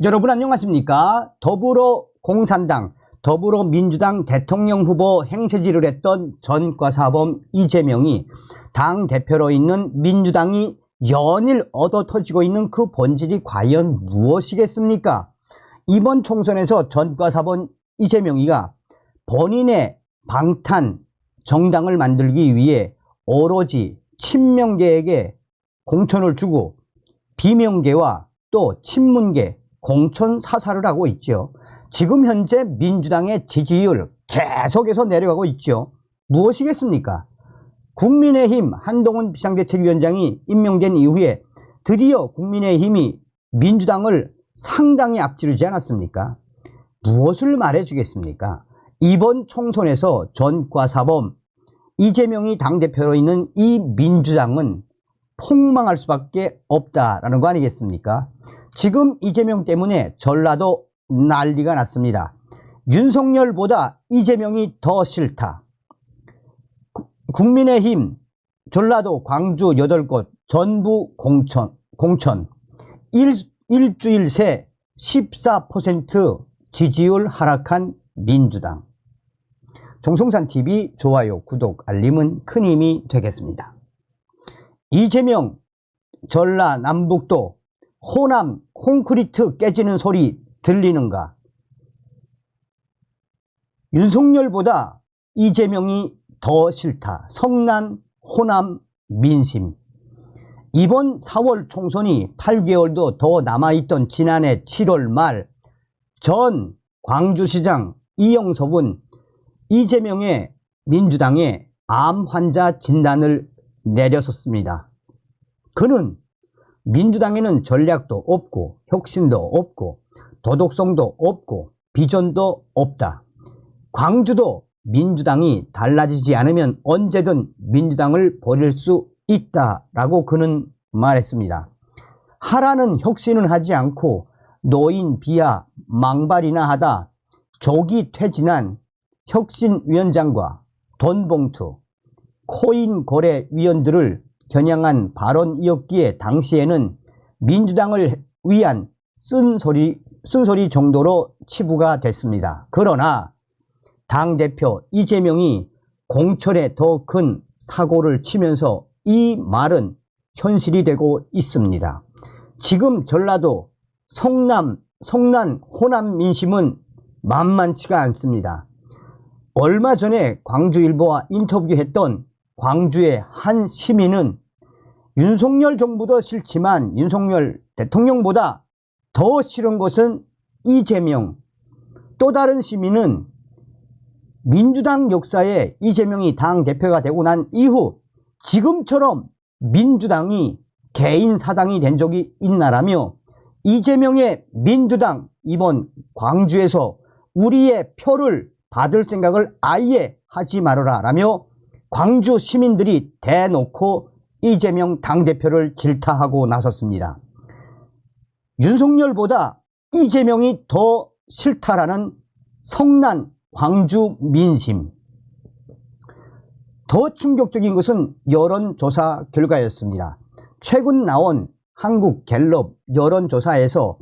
여러분 안녕하십니까? 더불어공산당, 더불어민주당 대통령 후보 행세지를 했던 전과사범 이재명이 당대표로 있는 민주당이 연일 얻어터지고 있는 그 본질이 과연 무엇이겠습니까? 이번 총선에서 전과사범 이재명이가 본인의 방탄 정당을 만들기 위해 오로지 친명계에게 공천을 주고 비명계와 또 친문계 공천 사살을 하고 있죠. 지금 현재 민주당의 지지율 계속해서 내려가고 있죠. 무엇이겠습니까? 국민의힘 한동훈 비상대책위원장이 임명된 이후에 드디어 국민의힘이 민주당을 상당히 앞지르지 않았습니까? 무엇을 말해주겠습니까? 이번 총선에서 전과사범 이재명이 당대표로 있는 이 민주당은 폭망할 수밖에 없다라는 거 아니겠습니까? 지금 이재명 때문에 전라도 난리가 났습니다. 윤석열보다 이재명이 더 싫다. 국민의힘 전라도 광주 8곳 전부 공천 일주일 새 14% 지지율 하락한 민주당. 종송산TV 좋아요, 구독, 알림은 큰 힘이 되겠습니다. 이재명 전라 남북도 호남 콘크리트 깨지는 소리 들리는가? 윤석열보다 이재명이 더 싫다. 성난 호남 민심. 이번 4월 총선이 8개월도 더 남아있던 지난해 7월 말 전 광주시장 이영섭은 이재명의 민주당에 암 환자 진단을 내렸었습니다. 그는 민주당에는 전략도 없고 혁신도 없고 도덕성도 없고 비전도 없다. 광주도 민주당이 달라지지 않으면 언제든 민주당을 버릴 수 있다라고 그는 말했습니다. 하라는 혁신은 하지 않고 노인 비하 망발이나 하다 조기 퇴진한 혁신위원장과 돈봉투 코인 거래 위원들을 겨냥한 발언이었기에 당시에는 민주당을 위한 쓴소리 정도로 치부가 됐습니다. 그러나 당대표 이재명이 공천에 더 큰 사고를 치면서 이 말은 현실이 되고 있습니다. 지금 전라도 성난 호남 민심은 만만치가 않습니다. 얼마 전에 광주일보와 인터뷰했던 광주의 한 시민은 윤석열 정부도 싫지만 윤석열 대통령보다 더 싫은 것은 이재명. 또 다른 시민은 민주당 역사에 이재명이 당대표가 되고 난 이후 지금처럼 민주당이 개인 사당이 된 적이 있나라며 이재명의 민주당 이번 광주에서 우리의 표를 받을 생각을 아예 하지 말아라 라며 광주 시민들이 대놓고 이재명 당대표를 질타하고 나섰습니다. 윤석열보다 이재명이 더 싫다라는 성난 광주 민심. 더 충격적인 것은 여론조사 결과였습니다. 최근 나온 한국 갤럽 여론조사에서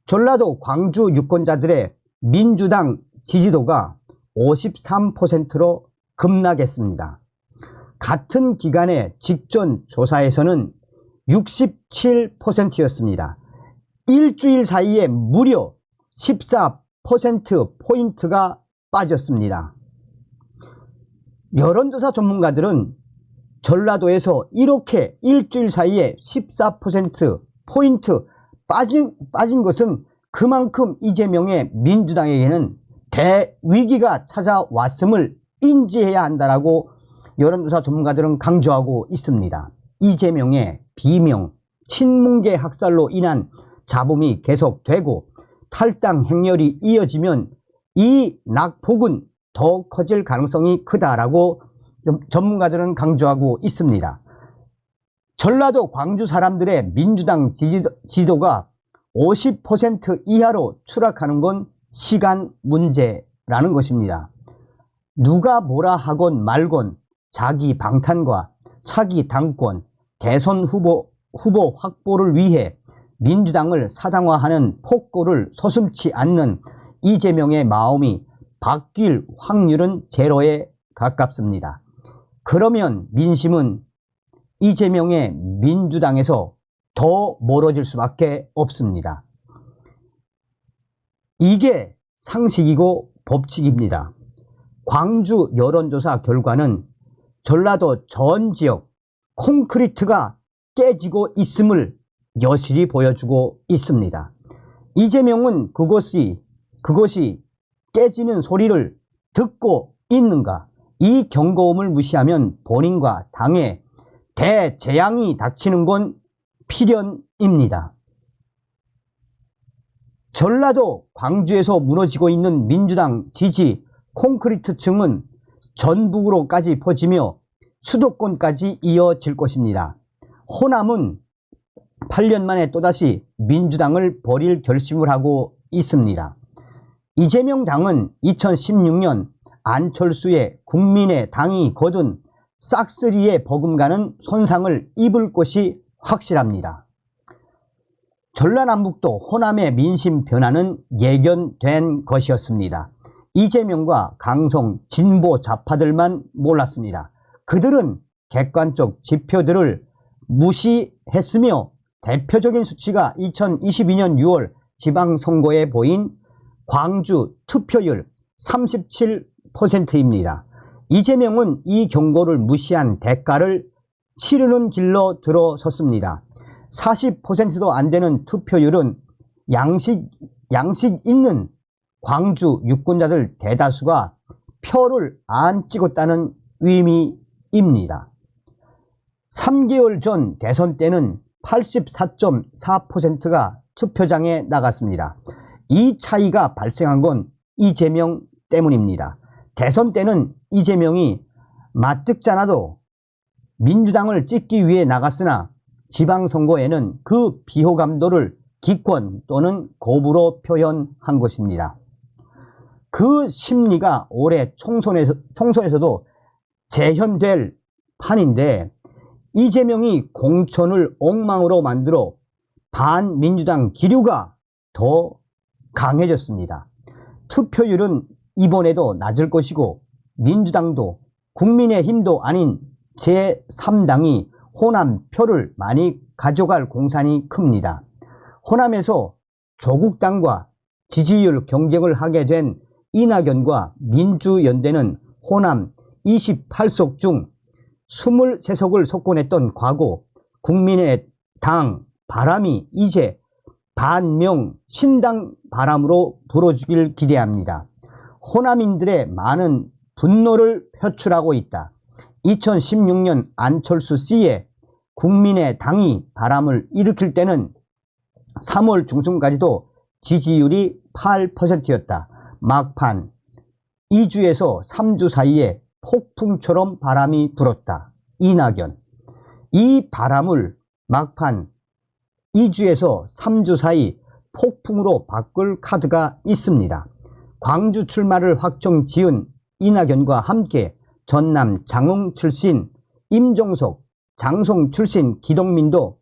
전라도 광주 유권자들의 민주당 지지도가 53%로 급락했습니다. 같은 기간의 직전 조사에서는 67%였습니다. 일주일 사이에 무려 14%포인트가 빠졌습니다. 여론조사 전문가들은 전라도에서 이렇게 일주일 사이에 14%포인트 빠진 것은 그만큼 이재명의 민주당에게는 대위기가 찾아왔음을 인지해야 한다라고 여론조사 전문가들은 강조하고 있습니다. 이재명의 비명, 친문계 학살로 인한 잡음이 계속되고 탈당 행렬이 이어지면 이 낙폭은 더 커질 가능성이 크다라고 전문가들은 강조하고 있습니다. 전라도 광주 사람들의 민주당 지지도가 50% 이하로 추락하는 건 시간 문제라는 것입니다. 누가 뭐라 하건 말건 자기 방탄과 차기 당권, 대선 후보 확보를 위해 민주당을 사당화하는 폭거를 서슴지 않는 이재명의 마음이 바뀔 확률은 제로에 가깝습니다. 그러면 민심은 이재명의 민주당에서 더 멀어질 수밖에 없습니다. 이게 상식이고 법칙입니다. 광주 여론조사 결과는 전라도 전 지역 콘크리트가 깨지고 있음을 여실히 보여주고 있습니다. 이재명은 그것이 깨지는 소리를 듣고 있는가? 이 경고음을 무시하면 본인과 당에 대재앙이 닥치는 건 필연입니다. 전라도 광주에서 무너지고 있는 민주당 지지 콘크리트층은 전북으로까지 퍼지며 수도권까지 이어질 것입니다. 호남은 8년 만에 또다시 민주당을 버릴 결심을 하고 있습니다. 이재명 당은 2016년 안철수의 국민의 당이 거둔 싹쓸이에 버금가는 손상을 입을 것이 확실합니다. 전라남북도 호남의 민심 변화는 예견된 것이었습니다. 이재명과 강성 진보 좌파들만 몰랐습니다. 그들은 객관적 지표들을 무시했으며 대표적인 수치가 2022년 6월 지방선거에 보인 광주 투표율 37%입니다. 이재명은 이 경고를 무시한 대가를 치르는 길로 들어섰습니다. 40%도 안 되는 투표율은 양식 있는 광주 유권자들 대다수가 표를 안 찍었다는 의미입니다. 3개월 전 대선 때는 84.4%가 투표장에 나갔습니다. 이 차이가 발생한 건 이재명 때문입니다. 대선 때는 이재명이 마뜩잖아도 민주당을 찍기 위해 나갔으나 지방선거에는 그 비호감도를 기권 또는 거부로 표현한 것입니다. 그 심리가 올해 총선에서도 재현될 판인데 이재명이 공천을 엉망으로 만들어 반민주당 기류가 더 강해졌습니다. 투표율은 이번에도 낮을 것이고 민주당도 국민의힘도 아닌 제3당이 호남 표를 많이 가져갈 공산이 큽니다. 호남에서 조국당과 지지율 경쟁을 하게 된 이낙연과 민주연대는 호남 28석 중 23석을 석권했던 과거 국민의당 바람이 이제 반명 신당 바람으로 불어주길 기대합니다. 호남인들의 많은 분노를 표출하고 있다. 2016년 안철수 씨의 국민의당이 바람을 일으킬 때는 3월 중순까지도 지지율이 8%였다. 막판 2주에서 3주 사이에 폭풍처럼 바람이 불었다. 이낙연. 이 바람을 막판 2주에서 3주 사이 폭풍으로 바꿀 카드가 있습니다. 광주 출마를 확정 지은 이낙연과 함께 전남 장흥 출신 임종석, 장송 출신 기동민도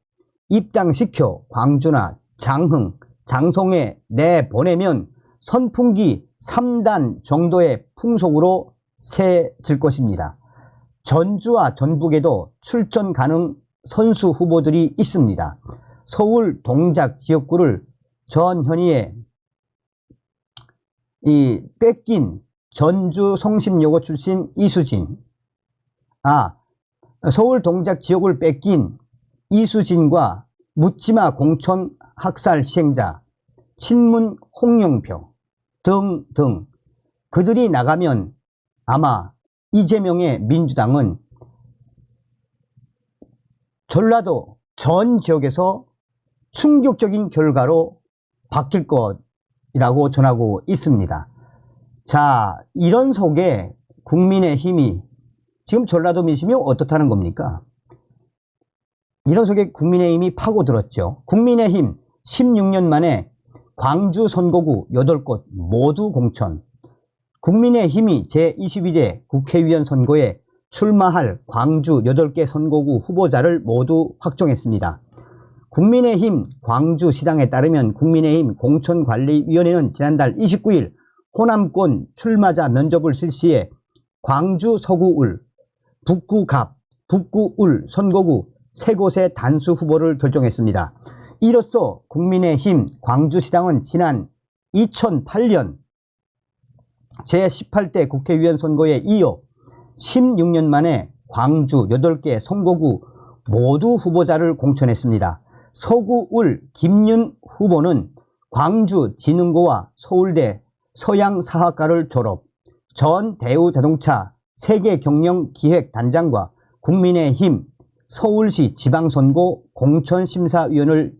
입당시켜 광주나 장흥, 장송에 내보내면 선풍기 3단 정도의 풍속으로 새질 것입니다. 전주와 전북에도 출전 가능 선수 후보들이 있습니다. 서울 동작 지역구를 전현희의 뺏긴 전주 성심여고 출신 이수진, 서울 동작 지역을 뺏긴 이수진과 묻지마 공천 학살 시행자 친문 홍영표 등등 그들이 나가면 아마 이재명의 민주당은 전라도 전 지역에서 충격적인 결과로 바뀔 것이라고 전하고 있습니다. 자, 이런 속에 국민의힘이 지금 전라도 민심이 어떻다는 겁니까? 이런 속에 국민의힘이 파고들었죠. 국민의힘 16년 만에 광주 선거구 8곳 모두 공천. 국민의힘이 제22대 국회의원 선거에 출마할 광주 8개 선거구 후보자를 모두 확정했습니다. 국민의힘 광주시당에 따르면 국민의힘 공천관리위원회는 지난달 29일 호남권 출마자 면접을 실시해 광주 서구울, 북구갑, 북구울 선거구 세 곳의 단수 후보를 결정했습니다. 이로써 국민의힘 광주시당은 지난 2008년 제18대 국회의원 선거에 이어 16년 만에 광주 8개 선거구 모두 후보자를 공천했습니다. 서구울 김윤 후보는 광주진흥고와 서울대 서양사학과를 졸업, 전 대우자동차 세계경영기획단장과 국민의힘 서울시 지방선거 공천심사위원을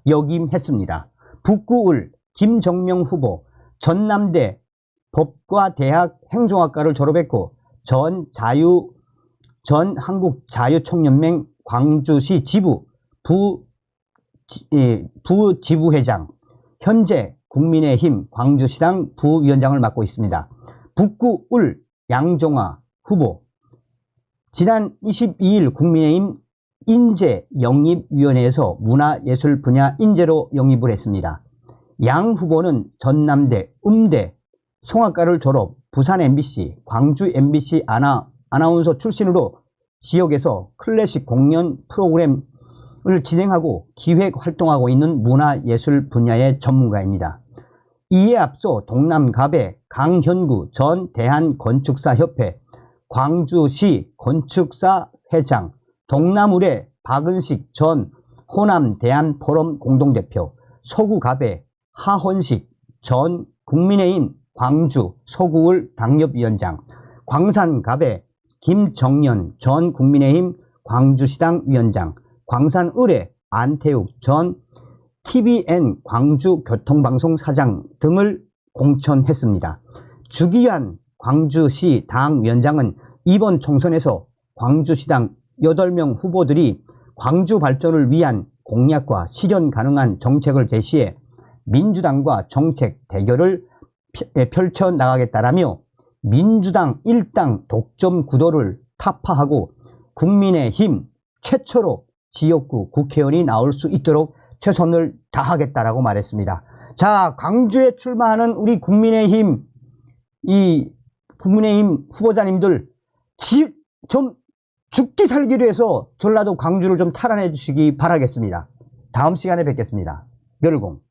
역임했습니다. 북구울 김정명 후보 전남대 법과대학 행정학과를 졸업했고 전 한국자유총연맹 광주시 지부 부지부회장, 현재 국민의힘 광주시당 부위원장을 맡고 있습니다. 북구울 양종화 후보 지난 22일 국민의힘 인재영입위원회에서 문화예술 분야 인재로 영입을 했습니다. 양 후보는 전남대, 음대, 성악과를 졸업, 부산 MBC, 광주 MBC 아나운서 출신으로 지역에서 클래식 공연 프로그램을 진행하고 기획 활동하고 있는 문화예술 분야의 전문가입니다. 이에 앞서 동남갑의 강현구 전 대한건축사협회 광주시 건축사 회장, 동남울의 박은식 전 호남 대한포럼 공동대표, 서구갑의 하헌식 전 국민의힘 광주 서구울 당협위원장, 광산갑의 김정연 전 국민의힘 광주시당 위원장, 광산을의 안태욱 전 TVN 광주교통방송 사장 등을 공천했습니다. 주기환 광주시 당위원장은 이번 총선에서 광주시당 8명 후보들이 광주 발전을 위한 공약과 실현 가능한 정책을 제시해 민주당과 정책 대결을 펼쳐나가겠다라며 민주당 일당 독점 구도를 타파하고 국민의힘 최초로 지역구 국회의원이 나올 수 있도록 최선을 다하겠다라고 말했습니다. 자, 광주에 출마하는 우리 국민의힘 후보자님들 좀 죽기 살기로 해서 전라도 광주를 좀 탈환해 주시기 바라겠습니다. 다음 시간에 뵙겠습니다. 멸공.